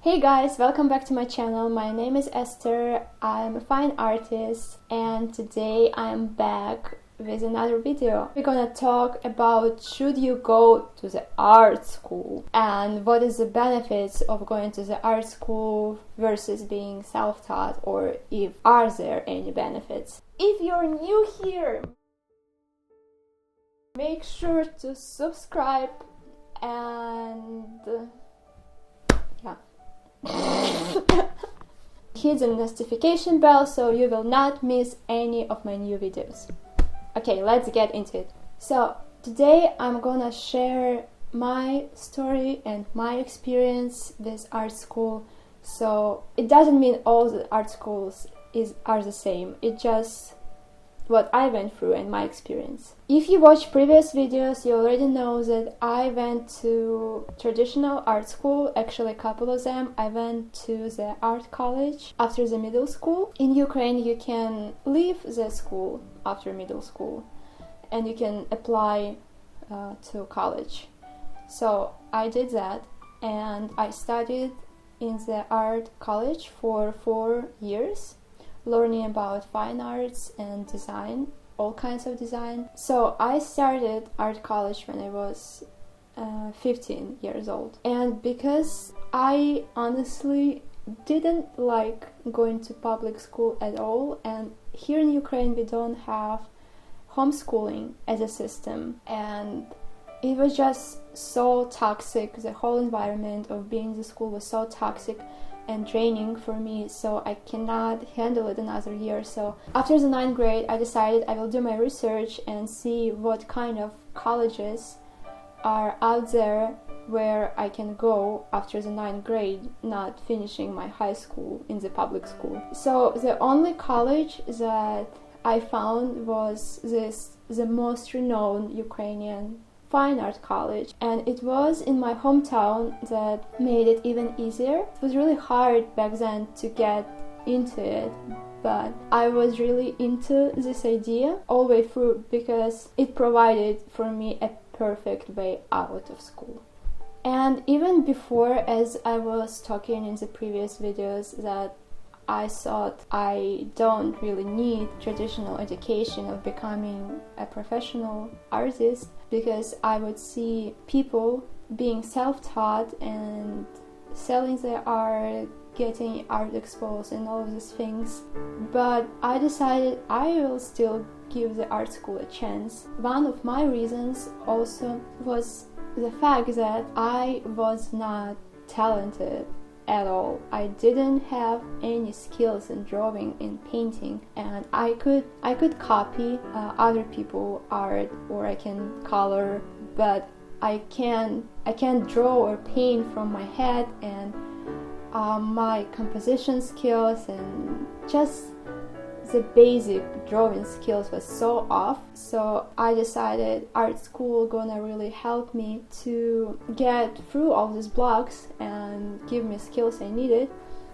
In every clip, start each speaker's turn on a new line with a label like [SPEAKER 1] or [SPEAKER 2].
[SPEAKER 1] Hey guys, welcome back to my channel. My name is Esther. I'm a fine artist and today I'm back with another video. We're gonna talk about should you go to the art school and what is the benefits of going to the art school versus being self-taught, or if are there any benefits. If you're new here, make sure to subscribe and hit the notification bell so you will not miss any of my new videos. Okay, let's get into it. So today I'm gonna share my story and my experience with art school. So it doesn't mean all the art schools are the same. It just what I went through and my experience. If you watch previous videos, you already know that I went to traditional art school, actually a couple of them. I went to the art college after the middle school. In Ukraine, you can leave the school after middle school and you can apply to college. So I did that and I studied in the art college for 4 years, learning about fine arts and design, all kinds of design. So I started art college when I was 15 years old. And because I honestly didn't like going to public school at all, and here in Ukraine we don't have homeschooling as a system, and it was just so toxic. The whole environment of being in the school was so toxic and draining for me, so I cannot handle it another year. So after the 9th grade I decided I will do my research and see what kind of colleges are out there where I can go after the 9th grade, not finishing my high school in the public school. So the only college that I found was the most renowned Ukrainian fine art college, and it was in my hometown. That made it even easier. It was really hard back then to get into it, but I was really into this idea all the way through because it provided for me a perfect way out of school. And even before, as I was talking in the previous videos, that I thought I don't really need traditional education of becoming a professional artist, because I would see people being self-taught and selling their art, getting art exposed and all of these things. But I decided I will still give the art school a chance. One of my reasons also was the fact that I was not talented at all. I didn't have any skills in drawing, in painting, and I could copy other people's art, or I can color, but I can't draw or paint from my head, and my composition skills and just the basic drawing skills was so off. So I decided art school gonna really help me to get through all these blocks and give me skills I needed.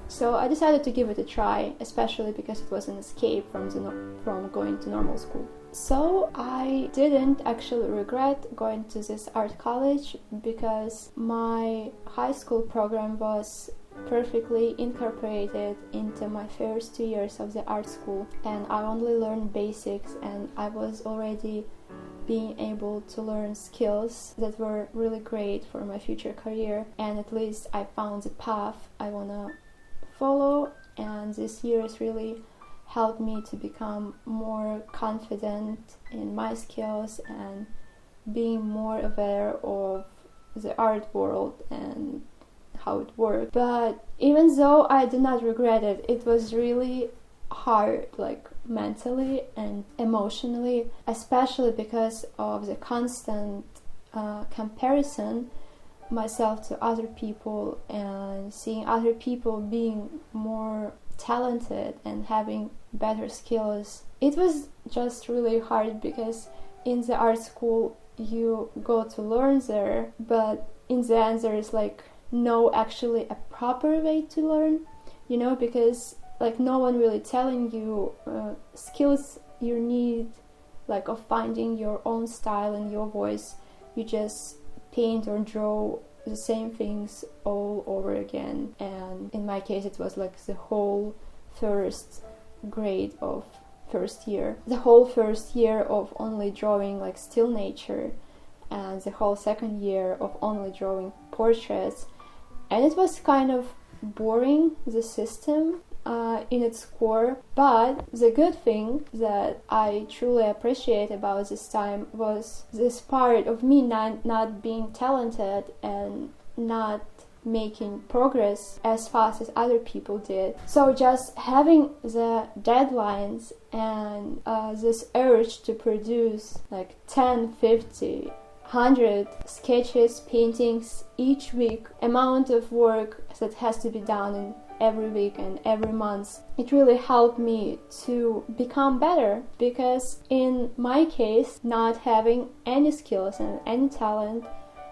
[SPEAKER 1] So I decided to give it a try, especially because it was an escape from going to normal school. So I didn't actually regret going to this art college, because my high school program was perfectly incorporated into my first 2 years of the art school, and I only learned basics, and I was already being able to learn skills that were really great for my future career, and at least I found the path I wanna follow. And this years really helped me to become more confident in my skills and being more aware of the art world and how it worked. But even though I did not regret it, it was really hard, like mentally and emotionally, especially because of the constant comparison myself to other people and seeing other people being more talented and having better skills. It was just really hard because in the art school you go to learn there, but in the end there is like no actually a proper way to learn, because like no one really telling you skills you need, like of finding your own style and your voice. You just paint or draw the same things all over again. And in my case it was like the whole first grade of first year, the whole first year of only drawing like still nature, and the whole second year of only drawing portraits. And it was kind of boring, the system in its core. But the good thing that I truly appreciate about this time was this part of me not being talented and not making progress as fast as other people did. So just having the deadlines and this urge to produce like 10, 50, 100 sketches, paintings each week, amount of work that has to be done in every week and every month, it really helped me to become better, because in my case, not having any skills and any talent,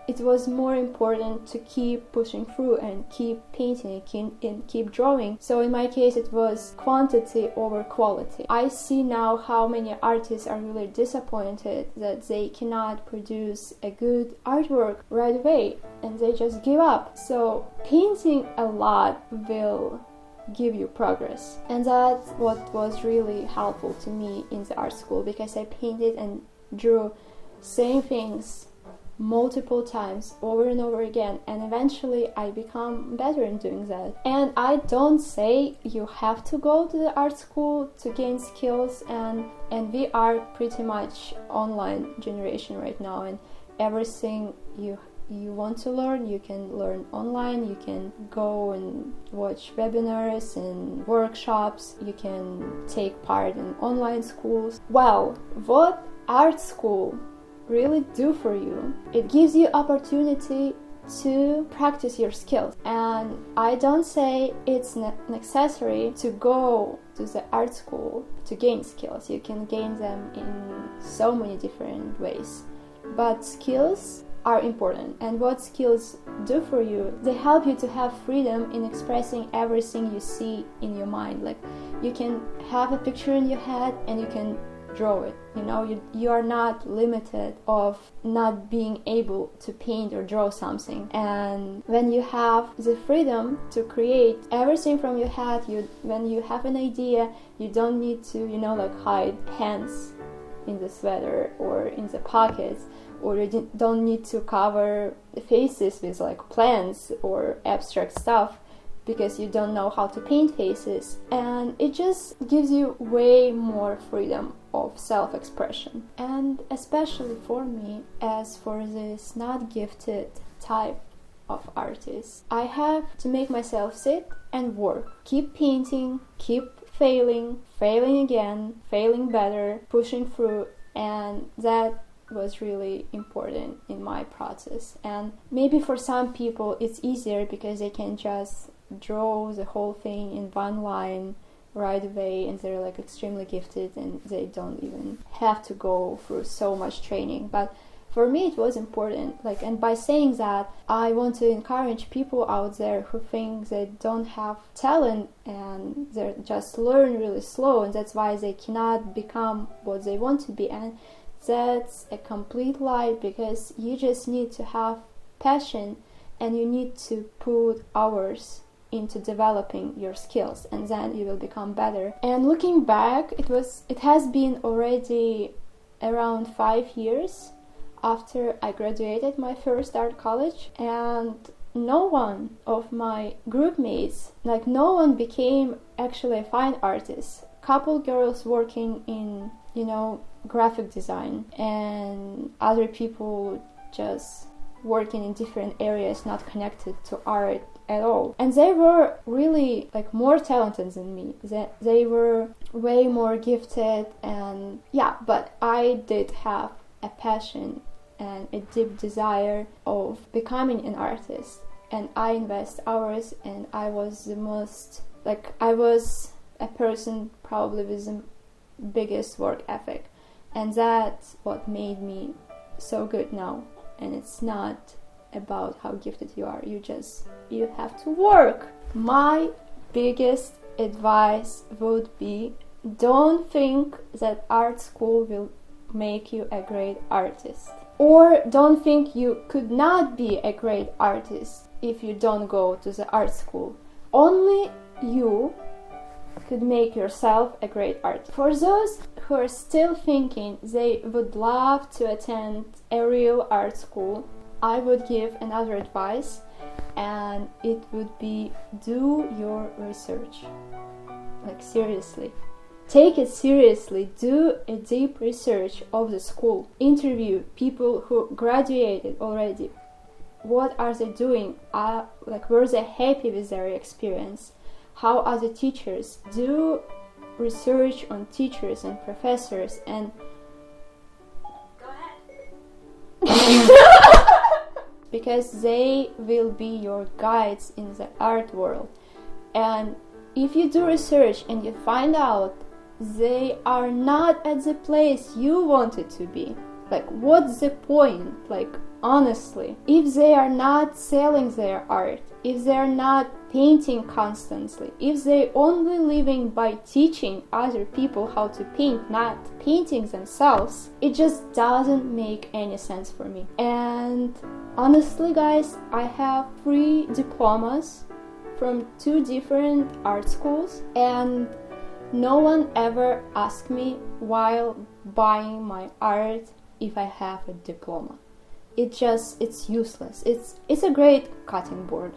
[SPEAKER 1] it was more important to keep pushing through and keep painting and keep drawing. So in my case it was quantity over quality. I see now how many artists are really disappointed that they cannot produce a good artwork right away and they just give up. So painting a lot will give you progress, and that's what was really helpful to me in the art school, because I painted and drew same things multiple times over and over again, and eventually I become better in doing that. And I don't say you have to go to the art school to gain skills, and we are pretty much online generation right now, and everything you want to learn, you can learn online. You can go and watch webinars and workshops, you can take part in online schools. Well, what art school really do for you? It gives you opportunity to practice your skills, and I don't say it's necessary to go to the art school to gain skills. You can gain them in so many different ways, but skills are important. And what skills do for you, they help you to have freedom in expressing everything you see in your mind. Like, you can have a picture in your head and you can draw it, you are not limited of not being able to paint or draw something. And when you have the freedom to create everything from your head, when you have an idea, you don't need to hide hands in the sweater or in the pockets, or you don't need to cover the faces with like plants or abstract stuff, because you don't know how to paint faces. And it just gives you way more freedom of self-expression. And especially for me, as for this not gifted type of artist, I have to make myself sit and work, keep painting, keep failing again, failing better, pushing through. And that was really important in my process. And maybe for some people it's easier because they can just draw the whole thing in one line right away, and they're like extremely gifted and they don't even have to go through so much training. But for me it was important, and by saying that, I want to encourage people out there who think they don't have talent and they just learn really slow, and that's why they cannot become what they want to be. And that's a complete lie, because you just need to have passion and you need to put hours into developing your skills, and then you will become better. And looking back, it has been already around 5 years after I graduated my first art college, and no one of my group mates, no one became actually a fine artist. Couple girls working in graphic design, and other people just working in different areas not connected to art at all. And they were really more talented than me. They were way more gifted, and but I did have a passion and a deep desire of becoming an artist, and I invest hours, and I was the most I was a person probably with the biggest work ethic, and that's what made me so good now. And it's not about how gifted you are, you have to work. My biggest advice would be, don't think that art school will make you a great artist. Or don't think you could not be a great artist if you don't go to the art school. Only you could make yourself a great artist. For those who are still thinking they would love to attend a real art school, I would give another advice, and it would be do your research. Like, seriously. Take it seriously. Do a deep research of the school. Interview people who graduated already. What are they doing? Were they happy with their experience? How are the teachers? Do research on teachers and professors and...
[SPEAKER 2] Go ahead.
[SPEAKER 1] Because they will be your guides in the art world. And if you do research and you find out they are not at the place you wanted to be, like, what's the point? Like, honestly, if they are not selling their art, if they are not painting constantly, if they only living by teaching other people how to paint, not painting themselves, it just doesn't make any sense for me. And honestly, guys, I have 3 diplomas from 2 different art schools, and no one ever asked me while buying my art if I have a diploma. It's useless. It's a great cutting board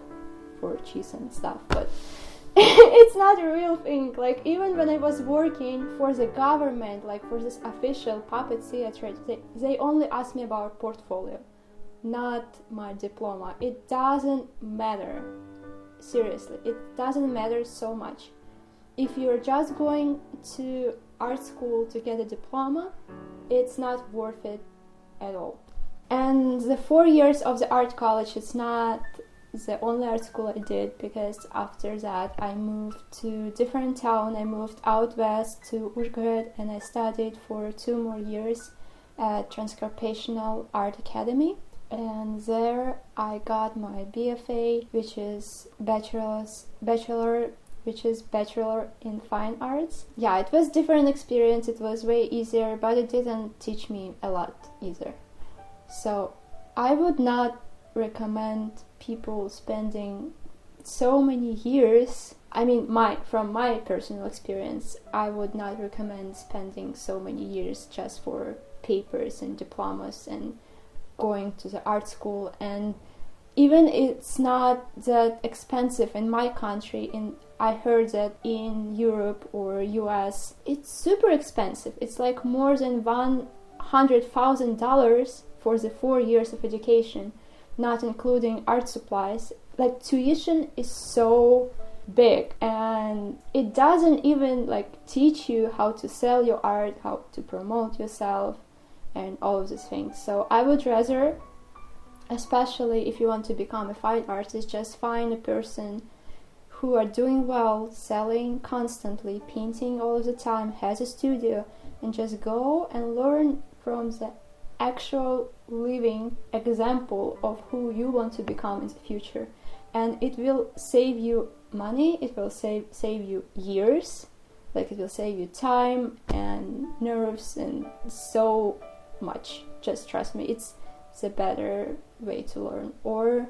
[SPEAKER 1] for cheese and stuff, but it's not a real thing. Like, even when I was working for the government, like for this official puppet theater, they only asked me about portfolio, not my diploma. It doesn't matter. Seriously, it doesn't matter so much. If you're just going to art school to get a diploma, it's not worth it at all. And the 4 years of the art college, it's not the only art school I did, because after that I moved to different town. I moved out west to Uzhgorod, and I studied for 2 more years at Transcarpathian Art Academy. And there I got my BFA, which is Bachelor in Fine Arts. Yeah, it was different experience. It was way easier, but it didn't teach me a lot either. So I would not recommend people spending so many years. I mean, from my personal experience, I would not recommend spending so many years just for papers and diplomas and going to the art school. And even it's not that expensive in my country. I heard that in Europe or US, it's super expensive. It's like more than $100,000 for the 4 years of education, not including art supplies. Like, tuition is so big, and it doesn't even teach you how to sell your art, how to promote yourself, and all of these things. So I would rather, especially if you want to become a fine artist, just find a person who are doing well, selling constantly, painting all of the time, has a studio, and just go and learn from the actual living example of who you want to become in the future. And it will save you money, it will save you years, it will save you time and nerves and so much. Just trust me, it's a better way to learn. Or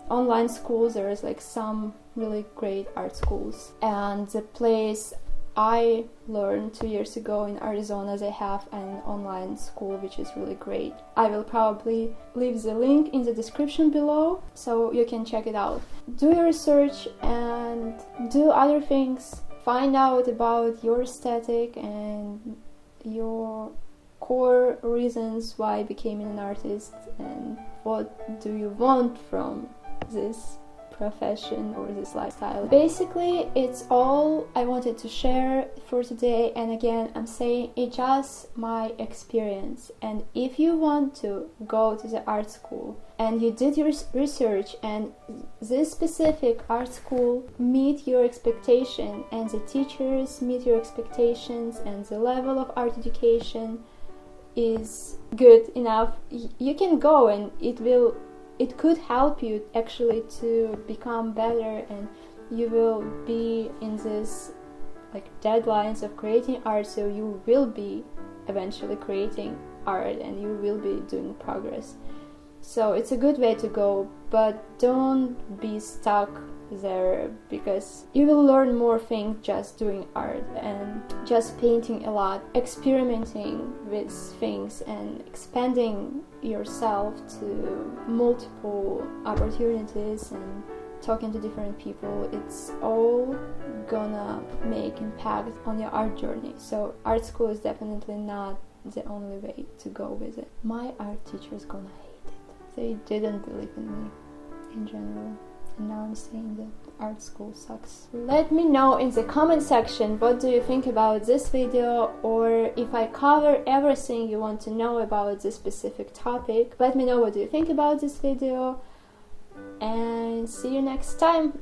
[SPEAKER 1] online schools, there is some really great art schools, and the place I learned 2 years ago in Arizona, they have an online school which is really great. I will probably leave the link in the description below so you can check it out. Do your research and do other things. Find out about your aesthetic and your core reasons why becoming an artist, and what do you want from this profession or this lifestyle. Basically, it's all I wanted to share for today. And again, I'm saying it's just my experience. And if you want to go to the art school and you did your research and this specific art school meet your expectation and the teachers meet your expectations and the level of art education is good enough, you can go, and it could help you actually to become better, and you will be in this deadlines of creating art, so you will be eventually creating art and you will be doing progress. So it's a good way to go, but don't be stuck there, because you will learn more things just doing art and just painting a lot, experimenting with things and expanding yourself to multiple opportunities and talking to different people. It's all gonna make impact on your art journey. So art school is definitely not the only way to go with it. My art teacher is gonna hate it. They didn't believe in me in general, and now I'm saying that art school sucks. Let me know in the comment section what do you think about this video, or if I cover everything you want to know about this specific topic. Let me know what do you think about this video, and see you next time.